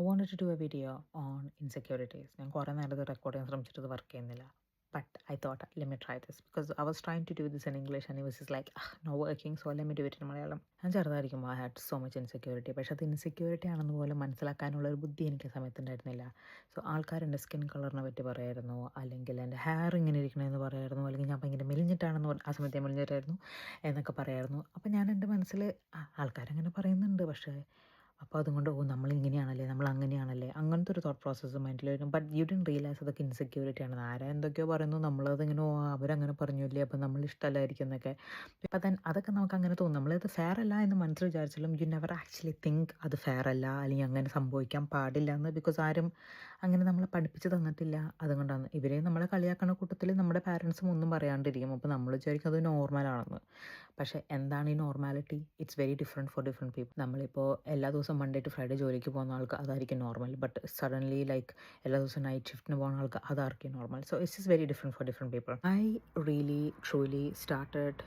I wanted to do a video on insecurities. ഞാൻ കുറേ നേരത്തെ റെക്കോർഡ് ചെയ്യാൻ ശ്രമിച്ചിട്ട് ഇത് വർക്ക് ചെയ്യുന്നില്ല. But I thought, let me try this because I was trying to do this in English and it was just like, no working, so let me do it in Malayalam. ഞാൻ ചെറുതായിരിക്കുമ്പോൾ I had so much insecurity. പക്ഷേ അത് insecurity ആണെന്ന് പോലും മനസ്സിലാക്കാനുള്ള ഒരു ബുദ്ധി എനിക്ക് ആ സമയത്ത് ഉണ്ടായിരുന്നില്ല. സോ ആൾക്കാർ എൻ്റെ സ്കിൻ കളറിനെ പറ്റി പറയായിരുന്നു, അല്ലെങ്കിൽ എൻ്റെ ഹെയർ ഇങ്ങനെ ഇരിക്കണമെന്ന് പറയായിരുന്നു, അല്ലെങ്കിൽ ഞാൻ ഭയങ്കര മെലിഞ്ഞിട്ടാണെന്ന് ആ സമയത്ത് ഞാൻ മെലിഞ്ഞിട്ടായിരുന്നു എന്നൊക്കെ പറയായിരുന്നു. അപ്പോൾ ഞാൻ എൻ്റെ മനസ്സിൽ ആൾക്കാരങ്ങനെ പറയുന്നുണ്ട്, പക്ഷേ അപ്പോൾ അതുകൊണ്ട് നമ്മളിങ്ങനെയാണല്ലേ, നമ്മളങ്ങനെയാണല്ലേ, അങ്ങനത്തെ ഒരു തോട്ട് പ്രോസസ്സ് മൈൻഡിൽ വരും. ബട്ട് യു ഡിഡ്ന്റ് റിയലൈസ് അതൊക്കെ ഇൻസെക്യൂരിറ്റി ആണ്. ആരാ എന്തൊക്കെയോ പറയുന്നു, നമ്മളതിങ്ങനെ അവരങ്ങനെ പറഞ്ഞില്ലേ, അപ്പോൾ നമ്മൾ ഇഷ്ടമല്ലായിരിക്കും എന്നൊക്കെ. അപ്പം ദെൻ അതൊക്കെ നമുക്ക് അങ്ങനെ തോന്നും. നമ്മളത് ഫെയർ അല്ല എന്ന് മനസ്സിൽ വിചാരിച്ചാലും യു നെവർ ആക്ച്വലി തിങ്ക് അത് ഫെയർ അല്ല, അല്ലെങ്കിൽ അങ്ങനെ സംഭവിക്കാൻ പാടില്ല എന്ന്. ബിക്കോസ് ആരും അങ്ങനെ നമ്മളെ പഠിപ്പിച്ച് തന്നിട്ടില്ല. അതുകൊണ്ടാണ് ഇവരെ നമ്മളെ കളിയാക്കണ കൂട്ടത്തിൽ നമ്മുടെ പാരൻസും ഒന്നും പറയാണ്ടിരിക്കും. അപ്പോൾ നമ്മൾ വിചാരിക്കും അത് നോർമലാണെന്ന്. പക്ഷേ എന്താണ് ഈ normality? It's very different for different people. നമ്മളിപ്പോൾ എല്ലാ ദിവസവും മൺഡേ ടു ഫ്രൈഡേ ജോലിക്ക് പോകുന്ന ആൾക്ക് അതായിരിക്കും നോർമൽ. ബട്ട് സഡൻലി ലൈക്ക് എല്ലാ ദിവസവും നൈറ്റ് ഷിഫ്റ്റിന് പോകുന്ന ആൾക്ക് അതായിരിക്കും normal. So it's is very different for different people. I really truly started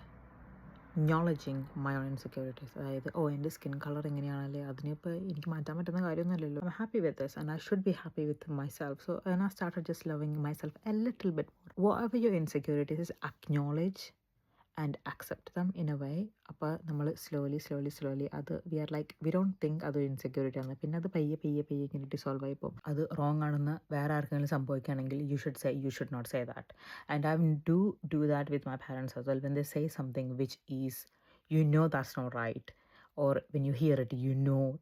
acknowledging my own insecurities. അതായത് എൻ്റെ സ്കിൻ കളർ എങ്ങനെയാണല്ലേ, അതിനിപ്പോൾ എനിക്ക് മാറ്റാൻ പറ്റുന്ന കാര്യമൊന്നുമില്ലല്ലോ. I'm happy with this and I should be happy with myself. So and I started just loving myself a little bit more. Whatever your insecurities is, acknowledge and accept them in a way. അപ്പോൾ നമ്മൾ slowly അത് we don't think അതൊരു insecurity ആണ്. പിന്നെ അത് പയ്യെ ഇങ്ങനെ dissolve ആയി പോകും. അത് റോങ് ആണെന്ന് വേറെ ആർക്കെങ്കിലും സംഭവിക്കുകയാണെങ്കിൽ you should not say that. And I do that with my parents as well. When they say something which is that's not right, or when you hear it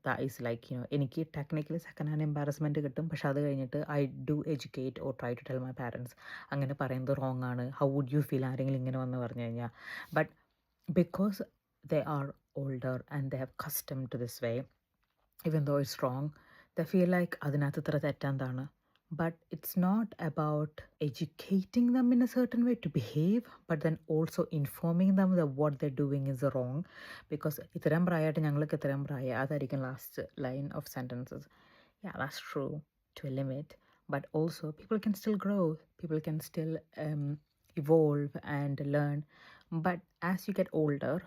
that is like എനിക്ക് technically second hand embarrassment കിട്ടും. പക്ഷെ അത് കഴിഞ്ഞിട്ട് I do educate or try to tell my parents അങ്ങനെ പറയുന്നത് wrong ആണ്, how would you feel ആരെങ്കിലും ഇങ്ങനെ വന്ന് പറഞ്ഞു കഴിഞ്ഞാൽ. But because they are older and they have custom to this way, even though it's wrong, they feel like അതിനകത്ത് ഇത്ര തെറ്റെന്താണ്. But it's not about educating them in a certain way to behave, but then also informing them that what they're doing is wrong. Because ഇത്രയും പ്രായമായിട്ട് ഞങ്ങൾക്ക് ഇത്രയും പ്രായം, അതായിരിക്കും last line of sentences. Yeah, that's true to a limit. But also people can still grow, people can still evolve and learn. But as you get older,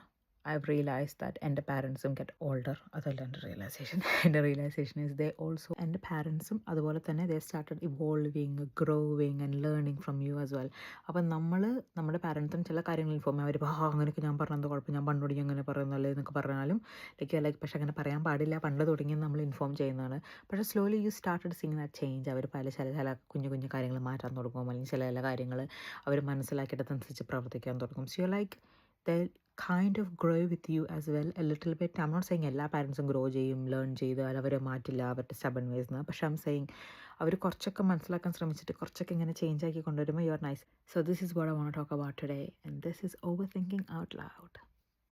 I've realized that എൻ്റെ പാരൻസും get older. അതല്ല എൻ്റെ realisation. എൻ്റെ realisation is they also, എൻ്റെ പാരൻസും അതുപോലെ തന്നെ they started evolving, growing and learning from you as well. അപ്പം നമ്മുടെ പാരൻസും ചില കാര്യങ്ങൾ ഇൻഫോം ചെയ്യാൻ അവർ അങ്ങനെയൊക്കെ ഞാൻ പറഞ്ഞത് കുഴപ്പം, ഞാൻ പണ്ട് തുടങ്ങി അങ്ങനെ പറയുന്നല്ലേ എന്നൊക്കെ പറഞ്ഞാലും പക്ഷെ അങ്ങനെ പറയാൻ പാടില്ല, പണ്ട് തുടങ്ങി നമ്മൾ ഇൻഫോം ചെയ്യുന്നതാണ്. പക്ഷേ slowly you started seeing that change. അവർ ചില കുഞ്ഞു കാര്യങ്ങൾ മാറ്റാൻ തുടങ്ങും, അല്ലെങ്കിൽ ചില കാര്യങ്ങൾ അവർ മനസ്സിലാക്കിയിട്ട് അതനുസരിച്ച് പ്രവർത്തിക്കാൻ തുടങ്ങും. So you like they'll kind of grow with you as well a little bit. I'm not saying എല്ലാ പാരൻസും ഗ്രോ ചെയ്യും, ലേൺ ചെയ്ത് അവരെ മാറ്റില്ല അവരുടെ stubborn ways എന്ന്. പക്ഷെ I'm saying അവർ കുറച്ചൊക്കെ മനസ്സിലാക്കാൻ ശ്രമിച്ചിട്ട് കുറച്ചൊക്കെ ഇങ്ങനെ ചേഞ്ച് ആക്കി കൊണ്ടുവരുമ്പോൾ you are nice. So this is what I want to talk about today, and this is overthinking out loud.